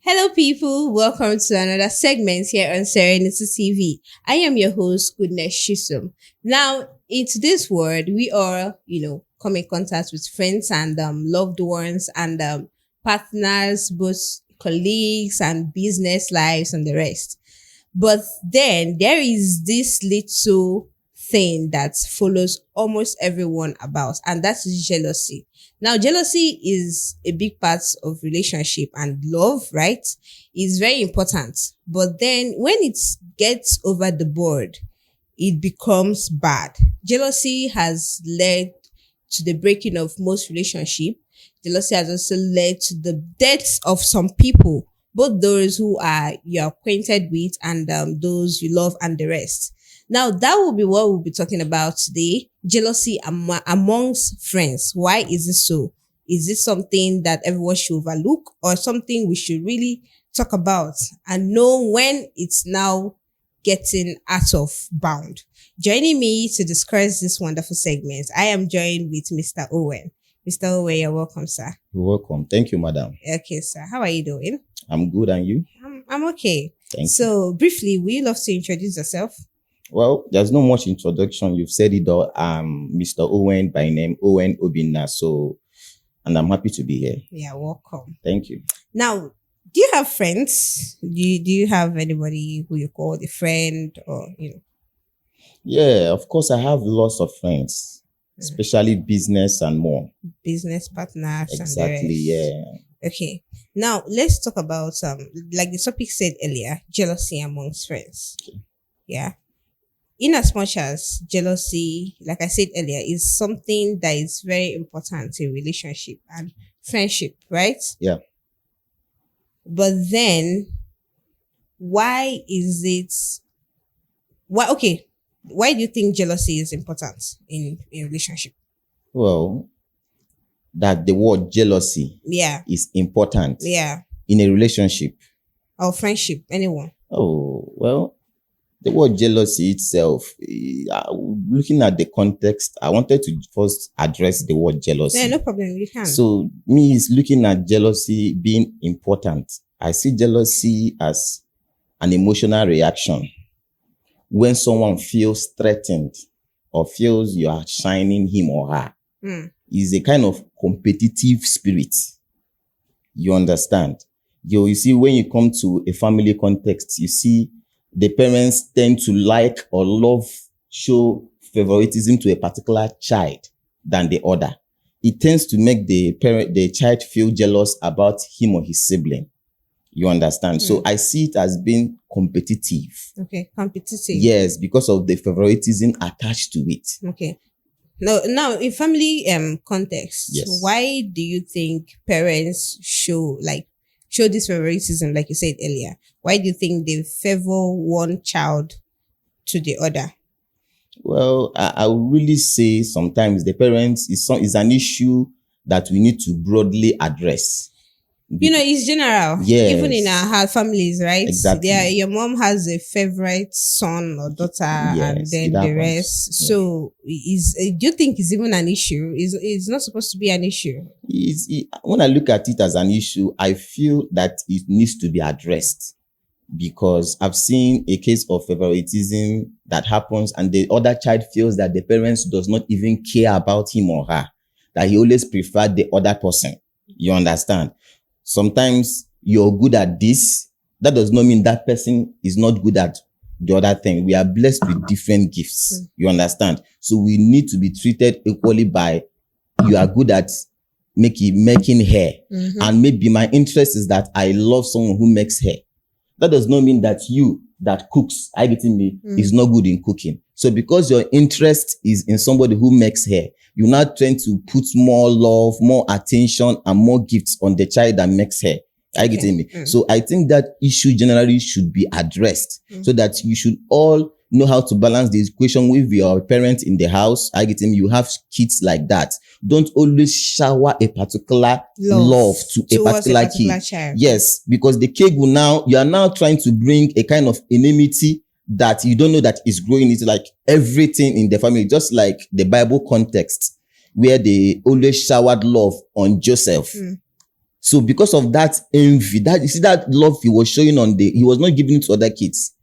Hello, people. Welcome to another segment here on Serenity TV. I am your host, Goodness Shisum. Now, in today's world, we all, come in contact with friends and loved ones and partners, both colleagues and business lives and the rest. But then there is this little thing that follows almost everyone about, and that is jealousy. Now, jealousy is a big part of relationship and love, right? It's very important. But then when it gets over the board, it becomes bad. Jealousy has led to the breaking of most relationship. Jealousy has also led to the deaths of some people, both those who are you're acquainted with and those you love and the rest. Now, that will be what we'll be talking about today. Jealousy amongst friends. Why is it so? Is this something that everyone should overlook or something we should really talk about and know when it's now getting out of bound? Joining me to discuss this wonderful segment, I am joined with Mr. Owen. Mr. Owen, you're welcome, sir. You're welcome. Thank you, madam. Okay, sir. How are you doing? I'm good, and you? I'm okay. Thank you. So, briefly, would you love to introduce yourself? Well, there's no much introduction. You've said it all. I'm Mr. Owen by name, Owen Obinna. And I'm happy to be here. Yeah, welcome. Thank you. Now, do you have friends? Do you have anybody who you call a friend or? Yeah, of course, I have lots of friends, especially business and more. Business partners? Exactly, and the rest? yeah. Okay. Now, let's talk about, like the topic said earlier, jealousy amongst friends. Okay. Yeah. In as much as jealousy, like I said earlier, is something that is very important in relationship and friendship, right? Yeah. But then, why do you think jealousy is important in relationship? Well, that the word jealousy is important in a relationship. Or friendship, anyone. Oh, well, the word jealousy itself, looking at the context, I wanted to first address the word jealousy. Yeah, no problem, you can. So, me is looking at jealousy being important. I see jealousy as an emotional reaction. When someone feels threatened or feels you are shining him or her, is a kind of competitive spirit. You understand? You see, when you come to a family context, you see the parents tend to like or show favoritism to a particular child than the other. It tends to make the child feel jealous about him or his sibling. You understand? So I see it as being competitive. Okay, competitive. Yes, because of the favoritism attached to it. Okay. Now in family context, Yes. Why do you think parents show this favoritism, like you said earlier? Why do you think they favor one child to the other? Well, I would really say sometimes the parents is an issue that we need to broadly address. It's general. Yes. Even in our families, right? Exactly. Your mom has a favorite son or daughter, and then the rest. Yeah. So, do you think it's even an issue? It's not supposed to be an issue. When I look at it as an issue, I feel that it needs to be addressed, because I've seen a case of favoritism that happens, and the other child feels that the parents does not even care about him or her, that he always preferred the other person. You understand? Sometimes you're good at this. That does not mean that person is not good at the other thing. We are blessed with different gifts. You understand? So we need to be treated equally by, you are good at making hair. And maybe my interest is that I love someone who makes hair. That does not mean that you that cooks, is not good in cooking. So because your interest is in somebody who makes hair, you're now trying to put more love, more attention, and more gifts on the child that makes hair. Are you getting me? So I think that issue generally should be addressed, so that you should all know how to balance the equation with your parents in the house. Are you getting me? You have kids like that. Don't always shower a particular love to a particular kid. Child. Yes, because the kid you are now trying to bring a kind of enmity that you don't know that is growing into like everything in the family, just like the Bible context where they always showered love on Joseph. So because of that envy, that you see that love he was showing he was not giving it to other kids,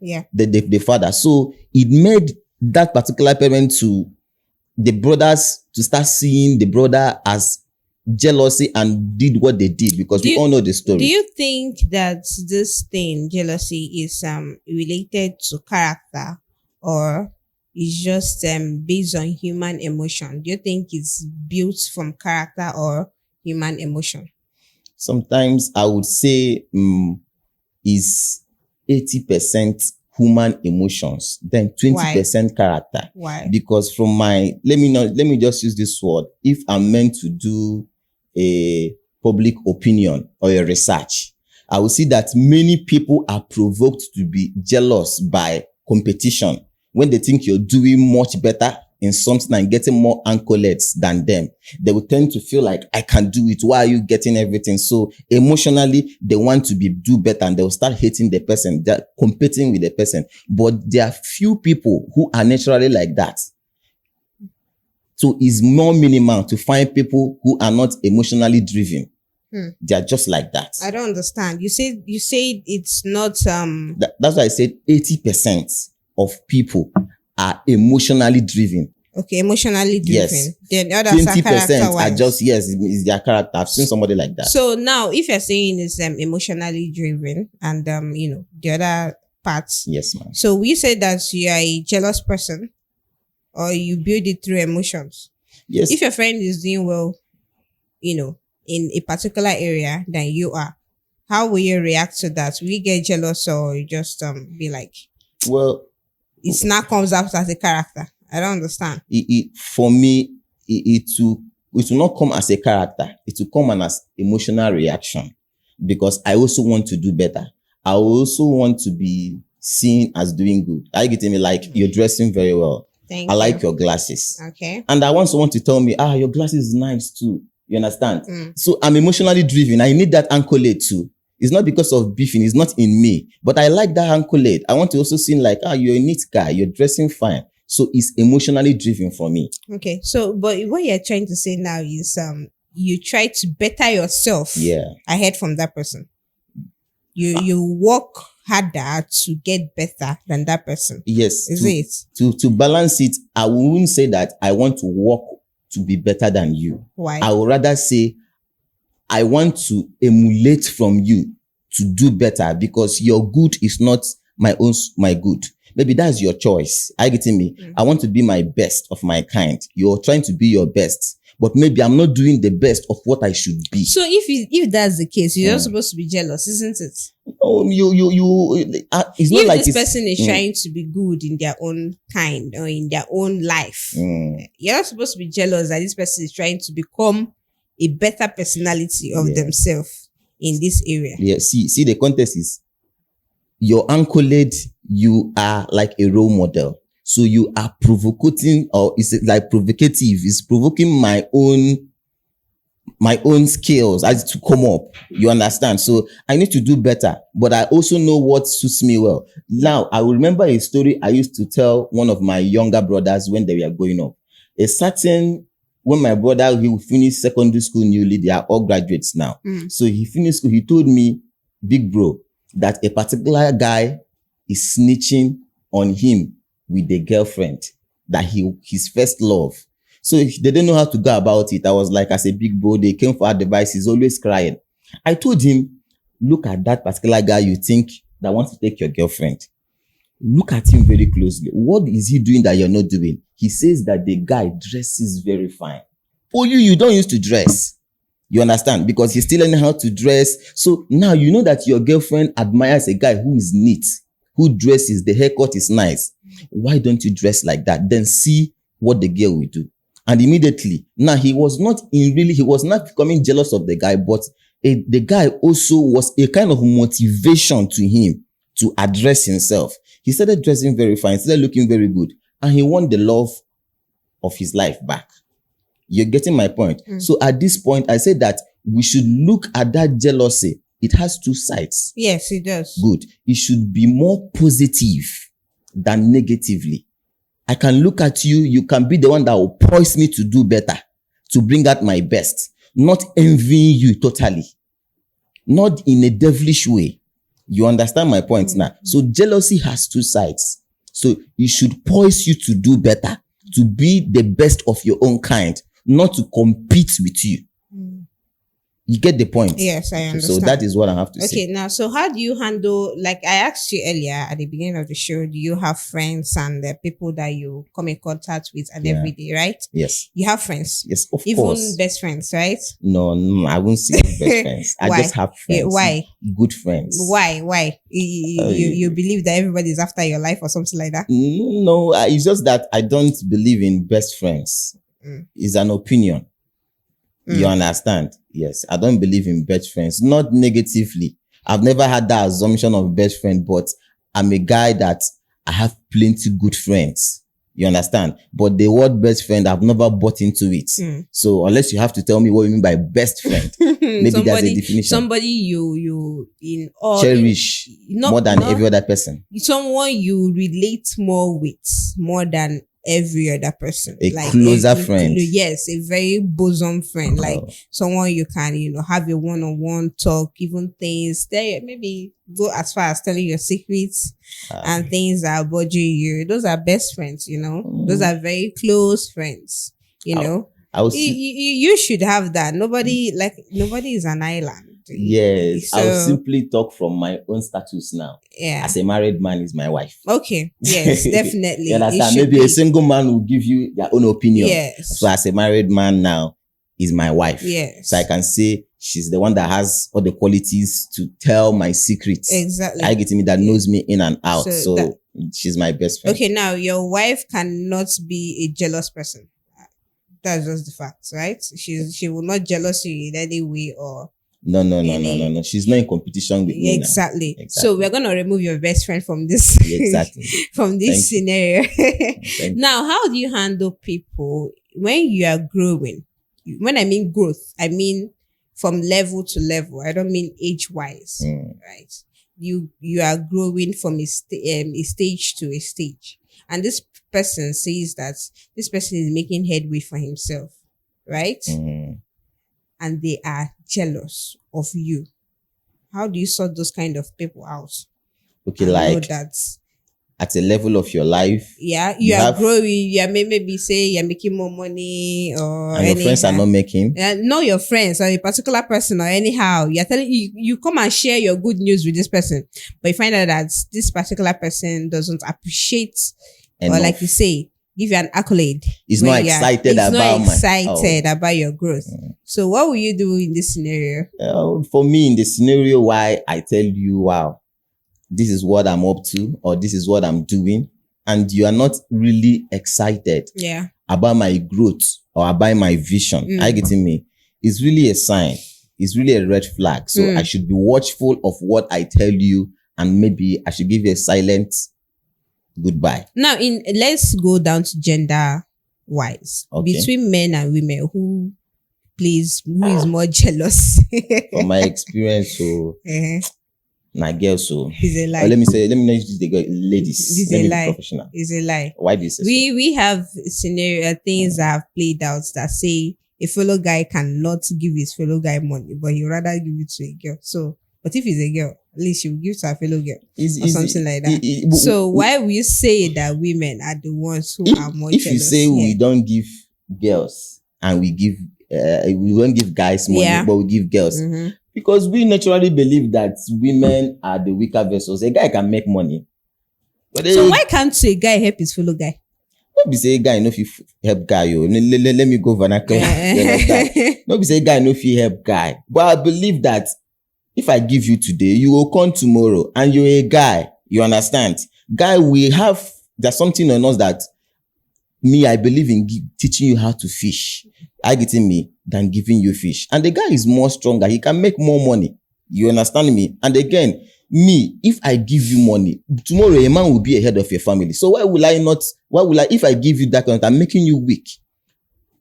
Yeah. the father. So it made that particular parent to the brothers to start seeing the brother as jealousy and did what they did, because we all know the story. Do you think that this thing, jealousy, is related to character, or is just based on human emotion? Do you think it's built from character or human emotion? Sometimes I would say is 80% human emotions, then 20% character. Why? Because from my let me just use this word. If I'm meant to do a public opinion or a research, I will see that many people are provoked to be jealous by competition when they think you're doing much better in something and getting more accolades than them. They will tend to feel like, I can do it. Why are you getting everything? So emotionally, they want to do better, and they will start hating the person. They're competing with the person. But there are few people who are naturally like that. So it's more minimal to find people who are not emotionally driven. They are just like that. I don't understand. You said it's not That's why I said 80% of people are emotionally driven. Okay, emotionally driven. Yes. Then the others are 20% character-wise. are just, yes, is their character. I've seen somebody like that. So now, if you're saying it's emotionally driven, and the other parts. Yes, ma'am. So we say that you are a jealous person, or you build it through emotions. Yes. If your friend is doing well, in a particular area than you are, how will you react to that? Will you get jealous, or you just be like, well, it now comes out as a character? I don't understand. For me, it will not come as a character. It will come as emotional reaction, because I also want to do better. I also want to be seen as doing good. Are you getting me? Like, you're dressing very well. Thank I you. like your glasses. Okay. And I want someone to tell me, your glasses is nice too. You understand? So I'm emotionally driven. I need that accolade too. It's not because of beefing. It's not in me. But I like that accolade. I want to also seem like, you're a neat guy. You're dressing fine. So it's emotionally driven for me. Okay. So, but what you're trying to say now is you try to better yourself ahead from that person. You work harder to get better than that person. Yes. Is it? To balance it, I wouldn't say that I want to work to be better than you. Why? I would rather say I want to emulate from you to do better, because your good is not my good. Maybe that's your choice. Are you getting me? I want to be my best of my kind. You're trying to be your best, but maybe I'm not doing the best of what I should be. So if that's the case, you're not supposed to be jealous, isn't it? No, it's not if like this person is trying to be good in their own kind or in their own life, you're not supposed to be jealous that this person is trying to become a better personality of themselves in this area. Yeah, see, the context is your accolade, you are like a role model. So you are provocating, or is it like provocative? It's provoking my own skills as to come up. You understand? So I need to do better, but I also know what suits me well. Now, I will remember a story I used to tell one of my younger brothers when they were growing up. When my brother, he finished secondary school newly, they are all graduates now. So he finished school, he told me, big bro, that a particular guy is snitching on him with the girlfriend, that his first love. So they didn't know how to go about it. I was like, as a big bro, they came for advice. He's always crying. I told him, look at that particular guy you think that wants to take your girlfriend. Look at him very closely. What is he doing that you're not doing? He says that the guy dresses very fine. For you don't used to dress. You understand? Because he's still learning how to dress. So now you know that your girlfriend admires a guy who is neat, who dresses, the haircut is nice. Why don't you dress like that? Then see what the girl will do. And immediately, now he was not becoming jealous of the guy, but the guy also was a kind of motivation to him to address himself. He started dressing very fine, started looking very good, and he won the love of his life back. You're getting my point? So at this point, I say that we should look at that jealousy. It has two sides. Yes, it does. Good. It should be more positive than negatively. I can look at you. You can be the one that will push me to do better, to bring out my best. not envying you totally, not in a devilish way. You understand my point now? So jealousy has two sides. So it should poise you to do better, to be the best of your own kind, not to compete with you. You get the point? Yes, I understand. So that is what I have to say. Okay, now, so how do you handle, like I asked you earlier at the beginning of the show, do you have friends and the people that you come in contact with and every day, right? Yes. You have friends? Yes, of Even course. best friends, right? No, I won't say best friends. I Why? just have friends. Why? Good friends. Why? You believe that everybody is after your life or something like that? No, it's just that I don't believe in best friends. It's an opinion. You understand? Yes. I don't believe in best friends. Not negatively. I've never had that assumption of best friend, but I'm a guy that I have plenty good friends. You understand? But the word best friend, I've never bought into it. So unless you have to tell me what you mean by best friend, maybe there's a definition. Somebody you in all cherish more than every other person. Someone you relate more with, more than every other person. A closer friend. Yes, a very bosom friend. Like someone you can, have a one-on-one talk, even things there, maybe go as far as telling your secrets and things that are bothering you. Those are best friends, Those are very close friends, you should have that. Nobody is an island. Yes, I'll simply talk from my own status now. Yeah. As a married man is my wife. Okay. Yes, definitely. You understand? Maybe a single man will give you their own opinion. Yes. So as a married man now is my wife. Yes. So I can say she's the one that has all the qualities to tell my secrets. Exactly. I get me that knows me in and out. So she's my best friend. Okay, now your wife cannot be a jealous person. That's just the facts, right? She will not jealous you in any way or No. She's not in competition with me. Exactly. So we're gonna remove your best friend from this. Exactly. From this scenario. Now, how do you handle people when you are growing? When I mean growth, I mean from level to level. I don't mean age-wise, right? You are growing from a stage to a stage, and this person says that this person is making headway for himself, right? And they are jealous of you. How do you sort those kind of people out? Okay, like that at a level of your life. Yeah, you are growing. You are maybe say you're making more money or and your friends are not making. Not your friends or a particular person or anyhow. You're telling you come and share your good news with this person, but you find out that this particular person doesn't appreciate enough. Or like you say, give you an accolade. He's not excited about your growth. So what will you do in this scenario? For me, in the scenario, why I tell you, wow, this is what I'm up to, or this is what I'm doing, and you are not really excited about my growth or about my vision. I get me. It's really a sign. It's really a red flag. So I should be watchful of what I tell you, and maybe I should give you a silent goodbye. Now, let's go down to gender wise. Okay. Between men and women, who is more jealous? From my experience, my girl, so it's a lie. Let me not use the girl, ladies. It's a lie. Professional. It's a lie. Why do you say we have scenario things that have played out that say a fellow guy cannot give his fellow guy money, but he rather give it to a girl. So, but if he's a girl, at least you give to a fellow girl or something like that. So why will you say that women are the ones who are more jealous? If you say we don't give girls and we won't give guys money, but we give girls. Because we naturally believe that women are the weaker vessels. A guy can make money. But so why can't a guy help his fellow guy? Don't be say a guy no if you help guy. Let me go vernacular. Don't be say a guy no if you help guy. But I believe that if I give you today, you will come tomorrow, and you're a guy. You understand? Guy, there's something on us that I believe in teaching you how to fish. I getting me than giving you fish. And the guy is more stronger. He can make more money. You understand me? And again, if I give you money, tomorrow a man will be a head of your family. So if I give you that kind, I'm making you weak.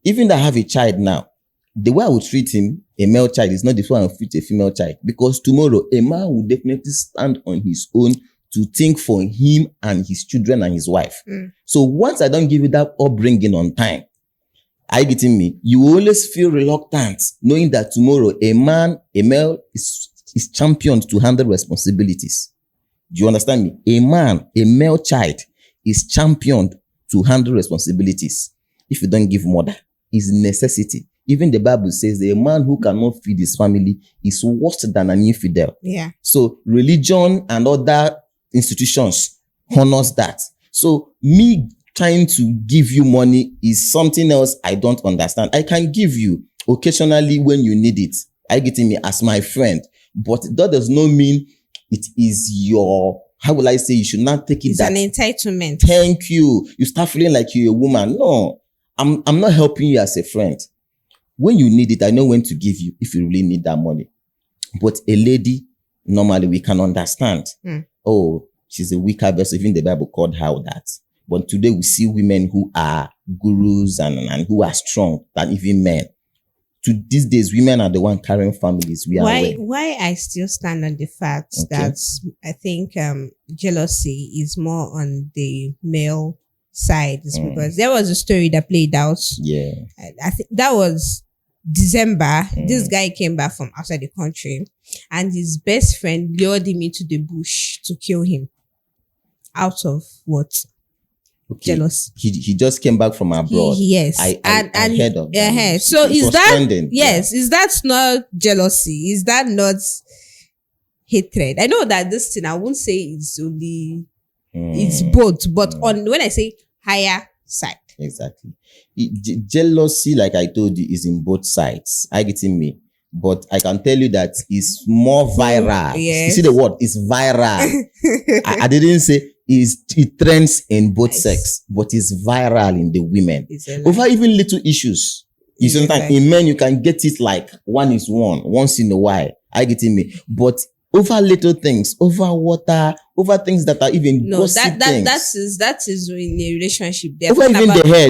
Even though I have a child now, the way I will treat him, a male child, is not the way I will treat a female child. Because tomorrow, a man will definitely stand on his own to think for him and his children and his wife. So once I don't give you that upbringing on time, Are you getting me? You will always feel reluctant knowing that tomorrow a male is championed to handle responsibilities. Do you understand me? A male child is championed to handle responsibilities. If you don't give mother, is necessity. Even the Bible says that a man who cannot feed his family is worse than an infidel. Yeah. So religion and other institutions honors that. So me trying to give you money is something else I don't understand. I can give you occasionally when you need it. I get me as my friend, but that does not mean it is your, how will I say, you should not take it. It's that an entitlement. Thank you. You start feeling like you're a woman. No, I'm not helping you as a friend. When you need it, I know when to give you if you really need that money. But a lady, normally we can understand. Oh, she's a weaker vessel. Even the Bible called her that. But today we see women who are gurus and who are strong than even men. To these days, women are the one carrying families. Why I still stand on the fact that I think jealousy is more on the male side is because there was a story that played out. Yeah. I think that was December. This guy came back from outside the country and his best friend lured him into the bush to kill him. Out of what? Okay. Jealous. He just came back from abroad. Yes. I heard of that. So is that trending. Yes, is that not jealousy? Is that not hatred? I know that this thing, I won't say it's only it's both, but on when I say higher side. Exactly. Jealousy, like I told you, is in both sides. Are you getting me? But I can tell you that it's more viral. Yes. You see the word? It's viral. I didn't say it trends in both sex, but it's viral in the women. Over even little issues. You see, sometimes in men, you can get it like once in a while. Are you getting me? But over little things, over water, over things that are even that is in a relationship. Over even the hair.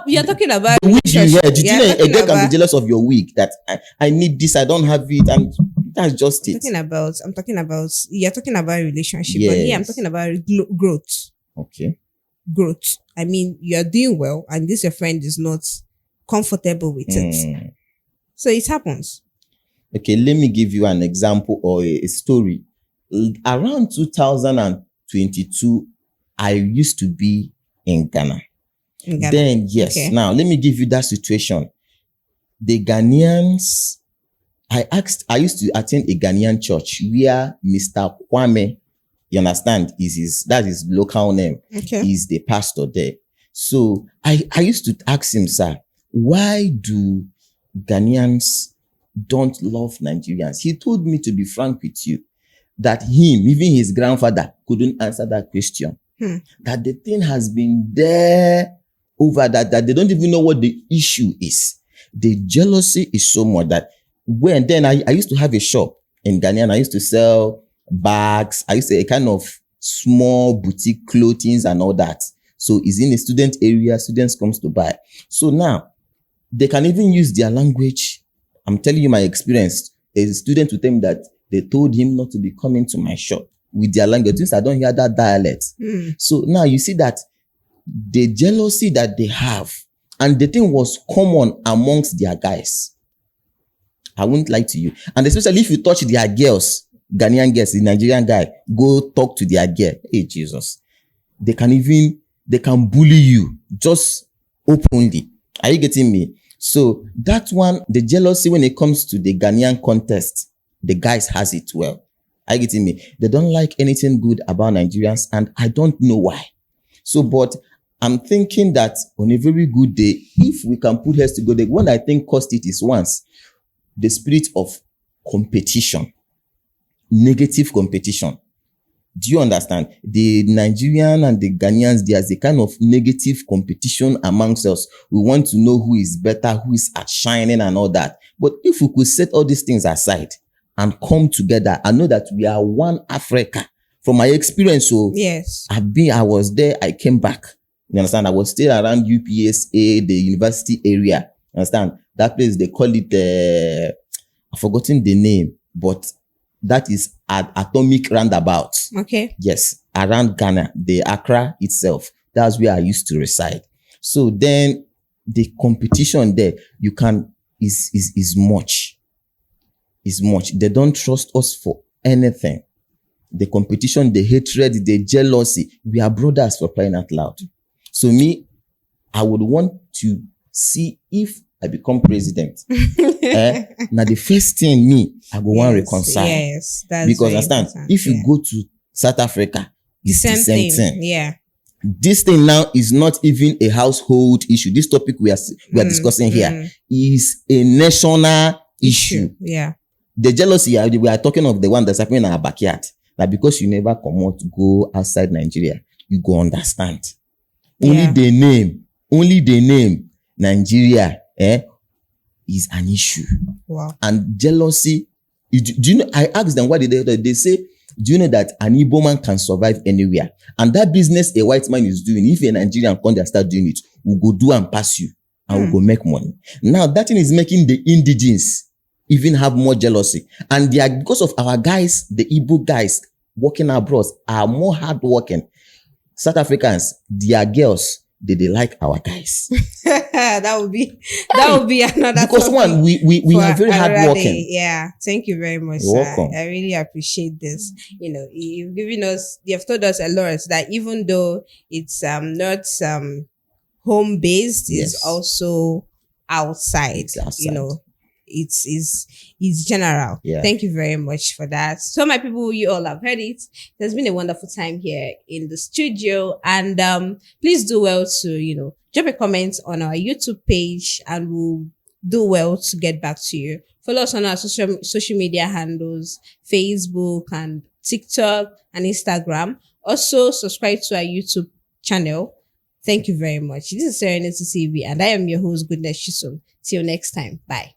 You're talking about the wig you wear. Did you know a girl can be jealous of your wig? That I need this, I don't have it, and that's just it. I'm talking about. You're talking about a relationship, yes. But here I'm talking about growth. Okay. Growth. I mean, you're doing well, and this your friend is not comfortable with it, so it happens. Okay, let me give you an example or a story. Around 2022, I used to be in Ghana. Then, yes. Okay. Now, let me give you that situation. The Ghanaians, I used to attend a Ghanaian church where Mr. Kwame, you understand, that is local name, is the pastor there. So, I used to ask him, sir, why do Ghanaians don't love Nigerians? He told me, to be frank with you, that even his grandfather couldn't answer that question. That the thing has been there over that they don't even know what the issue is. The jealousy is so much that then I used to have a shop in Ghana and I used to sell bags. I used to a kind of small boutique clothing and all that. So it's in a student area, students comes to buy. So now they can even use their language. I'm telling you my experience. A student will tell me that they told him not to be coming to my shop with their language. Since I don't hear that dialect. So now you see that the jealousy that they have, and the thing was common amongst their guys. I won't lie to you. And especially if you touch their girls, Ghanaian girls, the Nigerian guy, go talk to their girl. Hey, Jesus. They can bully you just openly. Are you getting me? So that one, the jealousy when it comes to the Ghanaian contest, the guys has it well. Are you getting me? They don't like anything good about Nigerians, and I don't know why. So, but I'm thinking that on a very good day, if we can put heads together, one I think caused it is once, the spirit of competition, negative competition. Do you understand? The Nigerian and the Ghanaians, there's a kind of negative competition amongst us. We want to know who is better, who is outshining and all that. But if we could set all these things aside and come together and know that we are one Africa, from my experience, yes, I was there, I came back. You understand? I was still around UPSA, the university area. You understand? That place, they call it, I've forgotten the name, but that is at Atomic Roundabout. Okay. Yes, around Ghana, the Accra itself. That's where I used to reside. So then the competition there, is much. Is much. They don't trust us for anything. The competition, the hatred, the jealousy. We are brothers, for crying out loud. So me, I would want to see if I become president. Now the first thing I go want reconcile. Yes, that's because very understand, important. if you go to South Africa, it's the same thing. Yeah. This thing now is not even a household issue. This topic we are discussing here is a national issue. Yeah. The jealousy, we are talking of the one that's happening in our backyard. That because you never come out to go outside Nigeria, you go understand. Only the name Nigeria is an issue. Wow. And jealousy, do you know, I asked them, what did they say? Do you know that an Igbo man can survive anywhere? And that business a white man is doing, if a Nigerian come there start doing it, we'll go do and pass you and we'll go make money. Now that thing is making the indigenes even have more jealousy. And they are, because of our guys, the Igbo guys working abroad are more hardworking. South Africans, their girls, they like our guys. that would be another because topic one, we are very hardworking. Yeah, thank you very much, You're sir. welcome. I really appreciate this. You know, you've told us a lot that even though it's not home based, Yes. it's also outside. It's outside. You know, it's general. Yeah. Thank you very much for that. So my people, you all have heard it. There's been a wonderful time here in the studio, and please do well to drop a comment on our YouTube page, and we'll do well to get back to you. Follow us on our social media handles, Facebook and TikTok and Instagram. Also subscribe to our YouTube channel. Thank you very much. This is Serenity TV, and I am your host, Goodness Chisom. Till next time. Bye.